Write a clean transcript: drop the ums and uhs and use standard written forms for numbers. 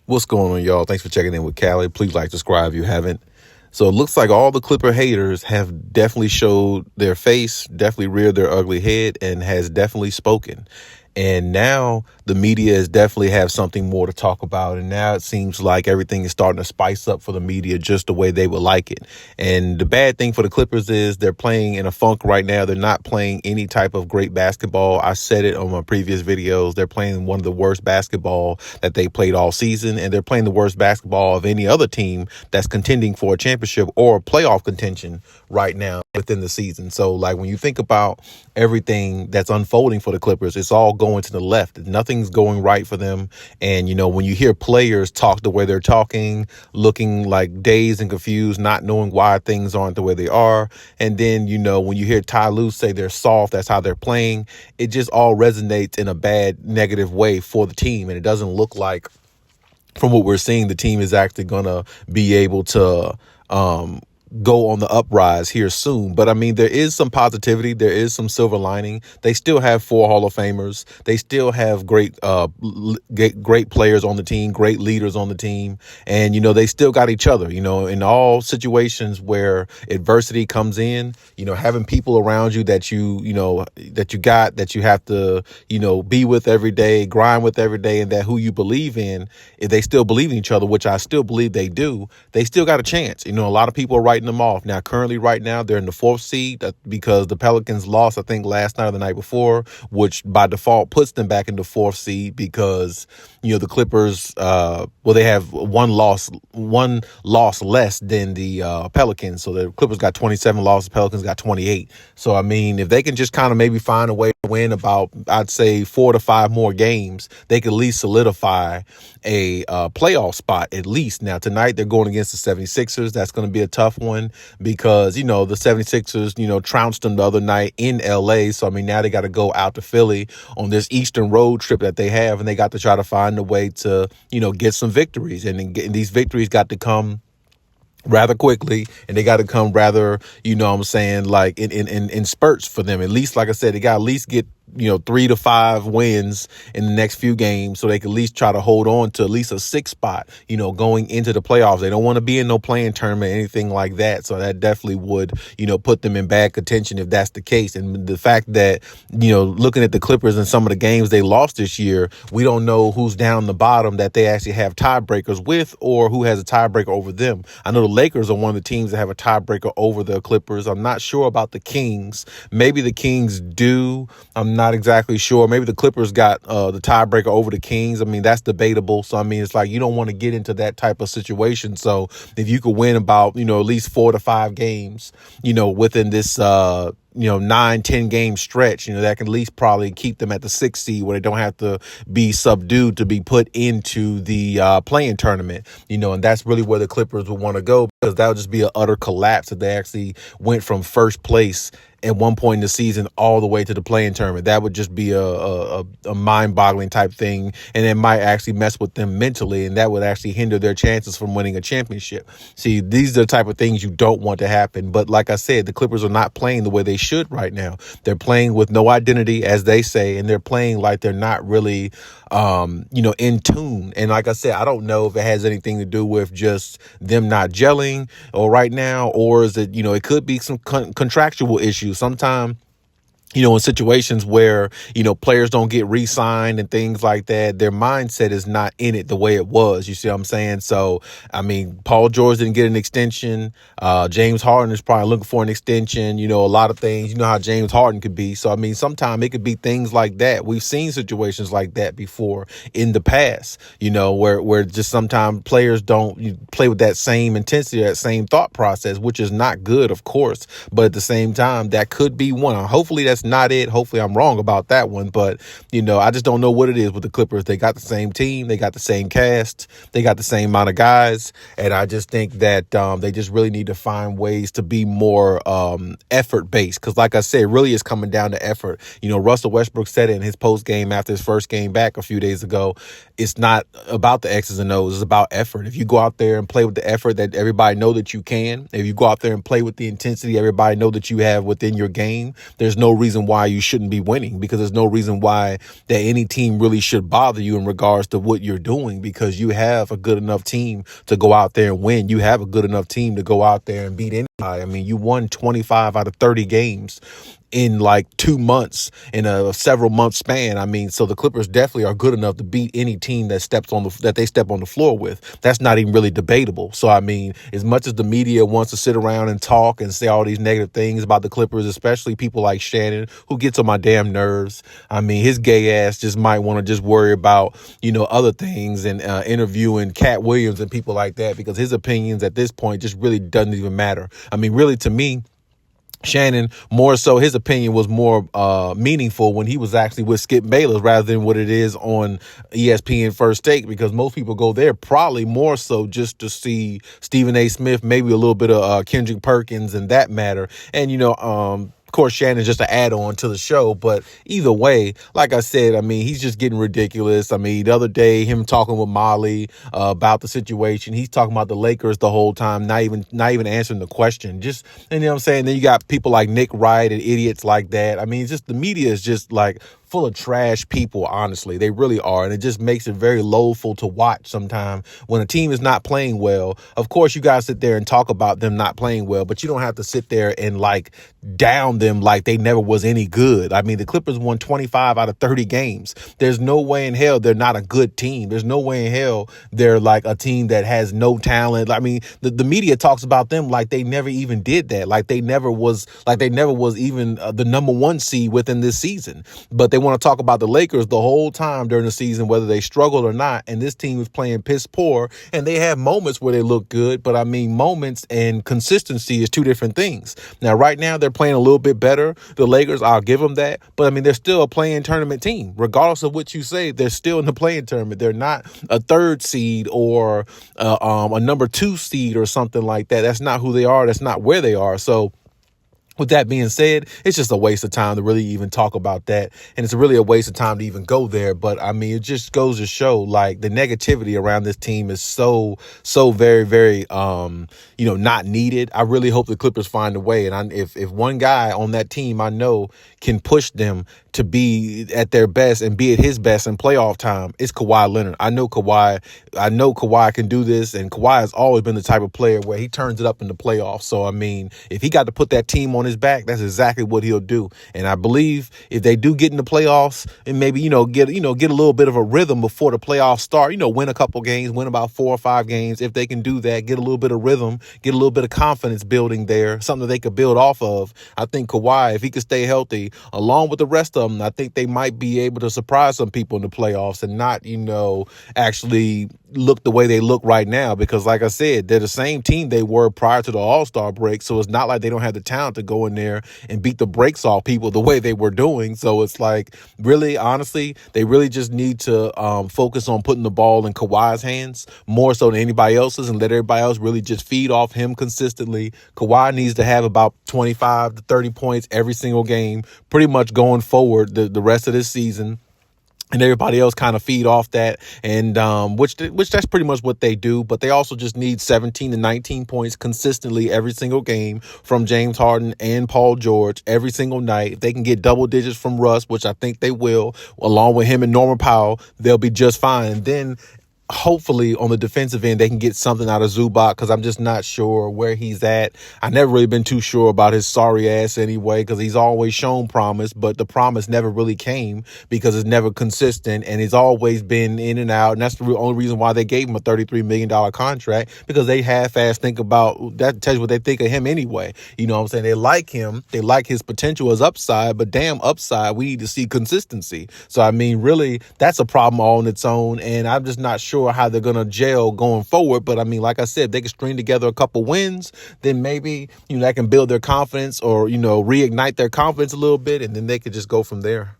What's going on, y'all? Thanks for checking in with Callie. Please like, subscribe if you haven't. So it looks like all the Clipper haters have definitely showed their face, definitely reared their ugly head, and has definitely spoken. And now the media is definitely have something more to talk about. And now it seems like everything is starting to spice up for the media just the way they would like it. And the bad thing for the Clippers is they're playing in a funk right now. They're not playing any type of great basketball. I said it on my previous videos. They're playing one of the worst basketball that they played all season. And they're playing the worst basketball of any other team that's contending for a championship or playoff contention right now within the season. So like when you think about everything that's unfolding for the Clippers, it's all going to the left. Nothing's going right for them. And, you know, when you hear players talk the way they're talking, looking like dazed and confused, not knowing why things aren't the way they are. And then, you know, when you hear Ty Lue say they're soft, that's how they're playing. It just all resonates in a bad, negative way for the team. And it doesn't look like, from what we're seeing, the team is actually going to be able to go on the uprise here soon. But I mean, there is some positivity. There is some silver lining. They still have 4 Hall of Famers. They still have great players on the team, great leaders on the team. And, you know, they still got each other, you know, in all situations where adversity comes in, you know, having people around you that you have to, you know, be with every day, grind with every day, and that who you believe in, if they still believe in each other, which I still believe they do, they still got a chance. You know, a lot of people are writing them off. Now, currently right now, they're in the 4th seed because the Pelicans lost, I think, last night or the night before, which by default puts them back in the 4th seed because, you know, the Clippers, they have one loss less than the Pelicans. So the Clippers got 27 losses, Pelicans got 28. So, I mean, if they can just kind of maybe find a way to win about, I'd say 4 to 5 more games, they could at least solidify a playoff spot at least. Now, tonight they're going against the 76ers. That's going to be a tough one because, you know, the 76ers, you know, trounced them the other night in LA. So, I mean, now they got to go out to Philly on this Eastern road trip that they have, and they got to try to find a way to, you know, get some victories. And these victories got to come rather quickly, and they got to come rather, you know what I'm saying, like in spurts for them. At least, like I said, they got to at least get, you know, 3 to 5 wins in the next few games so they can at least try to hold on to at least a 6th spot, you know, going into the playoffs. They don't want to be in no playing tournament, anything like that. So that definitely would, you know, put them in bad contention if that's the case. And the fact that, you know, looking at the Clippers and some of the games they lost this year, we don't know who's down the bottom that they actually have tiebreakers with or who has a tiebreaker over them. I know the Lakers are one of the teams that have a tiebreaker over the Clippers. I'm not sure about the Kings. Maybe the Kings do. I'm not exactly sure. Maybe the Clippers got the tiebreaker over the Kings. I mean, that's debatable. So, I mean, it's like you don't want to get into that type of situation. So if you could win about, you know, at least 4 to 5 games, you know, within this 9-10 game stretch, you know, that can at least probably keep them at the 6th seed where they don't have to be subdued to be put into the playing tournament, you know, and that's really where the Clippers would want to go, because that would just be an utter collapse if they actually went from first place at one point in the season all the way to the playing tournament. That would just be a mind-boggling type thing, and it might actually mess with them mentally, and that would actually hinder their chances from winning a championship. See, these are the type of things you don't want to happen. But like I said, the Clippers are not playing the way they should right now. They're playing with no identity, as they say, and they're playing like they're not really in tune. And like I said, I don't know if it has anything to do with just them not gelling or right now, or is it, you know, it could be some contractual issues. Sometimes, you know, in situations where, you know, players don't get re-signed and things like that, their mindset is not in it the way it was. You see what I'm saying? So, I mean, Paul George didn't get an extension. James Harden is probably looking for an extension. You know, a lot of things, you know how James Harden could be. So, I mean, sometimes it could be things like that. We've seen situations like that before in the past, you know, where just sometimes players don't play with that same intensity, that same thought process, which is not good, of course. But at the same time, that could be one. Hopefully that's not it. Hopefully I'm wrong about that one. But, you know, I just don't know what it is with the Clippers. They got the same team. They got the same cast. They got the same amount of guys. And I just think that they just really need to find ways to be more effort based. Because like I said, really it's coming down to effort. You know, Russell Westbrook said it in his post game after his first game back a few days ago. It's not about the X's and O's. It's about effort. If you go out there and play with the effort that everybody know that you can, if you go out there and play with the intensity everybody know that you have within your game, there's no reason reason why you shouldn't be winning, because there's no reason why that any team really should bother you in regards to what you're doing, because you have a good enough team to go out there and win. You have a good enough team to go out there and beat anybody. I mean, you won 25 out of 30 games in like 2 months, in a several month span. I mean, so the Clippers definitely are good enough to beat any team that they step on the floor with. That's not even really debatable. So, I mean, as much as the media wants to sit around and talk and say all these negative things about the Clippers, especially people like Shannon, who gets on my damn nerves. I mean, his gay ass just might want to just worry about, other things and interviewing Cat Williams and people like that, because his opinions at this point just really doesn't even matter. I mean, really, to me, Shannon, more so, his opinion was more meaningful when he was actually with Skip Bayless rather than what it is on ESPN First Take, because most people go there probably more so just to see Stephen A. Smith, maybe a little bit of Kendrick Perkins and that matter. And, of course, Shannon's just an add-on to the show. But either way, like I said, I mean, he's just getting ridiculous. I mean, the other day, him talking with Molly about the situation, he's talking about the Lakers the whole time, not even answering the question. Just, you know what I'm saying? Then you got people like Nick Wright and idiots like that. I mean, just the media is just like full of trash people, honestly. They really are. And it just makes it very loathful to watch sometimes when a team is not playing well. Of course, you guys sit there and talk about them not playing well, but you don't have to sit there and like down them like they never was any good. I mean, the Clippers won 25 out of 30 games. There's no way in hell they're not a good team. There's no way in hell they're like a team that has no talent. I mean, the media talks about them like they never even did that. Like they never was even the number one seed within this season. But they want to talk about the Lakers the whole time during the season, whether they struggled or not. And this team is playing piss poor, and they have moments where they look good. But I mean, moments and consistency is two different things. Now, right now, they're playing a little bit better. The Lakers, I'll give them that. But I mean, they're still a playing tournament team. Regardless of what you say, they're still in the playing tournament. They're not a third seed or a number 2 seed or something like that. That's not who they are. That's not where they are. So, with that being said, it's just a waste of time to really even talk about that. And it's really a waste of time to even go there. But I mean, it just goes to show like the negativity around this team is so very, very, not needed. I really hope the Clippers find a way. And if one guy on that team I know can push them to be at their best and be at his best in playoff time, it's Kawhi Leonard. I know Kawhi can do this. And Kawhi has always been the type of player where he turns it up in the playoffs. So, I mean, if he got to put that team on his back, that's exactly what he'll do. And I believe if they do get in the playoffs and maybe, get a little bit of a rhythm before the playoffs start, win a couple games, win about 4 or 5 games. If they can do that, get a little bit of rhythm, get a little bit of confidence building there, something that they could build off of. I think Kawhi, if he could stay healthy, along with the rest of them, I think they might be able to surprise some people in the playoffs and not, actually look the way they look right now. Because like I said, they're the same team they were prior to the All-Star break. So it's not like they don't have the talent to go in there and beat the brakes off people the way they were doing. So it's like, really, honestly, they really just need to focus on putting the ball in Kawhi's hands more so than anybody else's, and let everybody else really just feed off him consistently. Kawhi needs to have about 25 to 30 points every single game, pretty much going forward the rest of this season. And everybody else kind of feed off that, and which that's pretty much what they do. But they also just need 17 to 19 points consistently every single game from James Harden and Paul George every single night. If they can get double digits from Russ, which I think they will, along with him and Norman Powell, they'll be just fine. And then hopefully on the defensive end, they can get something out of Zubac, because I'm just not sure where he's at. I never really been too sure about his sorry ass anyway, because he's always shown promise, but the promise never really came because it's never consistent, and he's always been in and out. And that's the only reason why they gave him a $33 million contract, because they half-ass think about that. Tells you what they think of him anyway. You know what I'm saying? They like him. They like his potential as upside, but damn upside, we need to see consistency. So, I mean, really, that's a problem all on its own, and I'm just not sure how they're going to gel going forward. But I mean, like I said, if they can string together a couple wins, then maybe, that can build their confidence or, reignite their confidence a little bit, and then they could just go from there.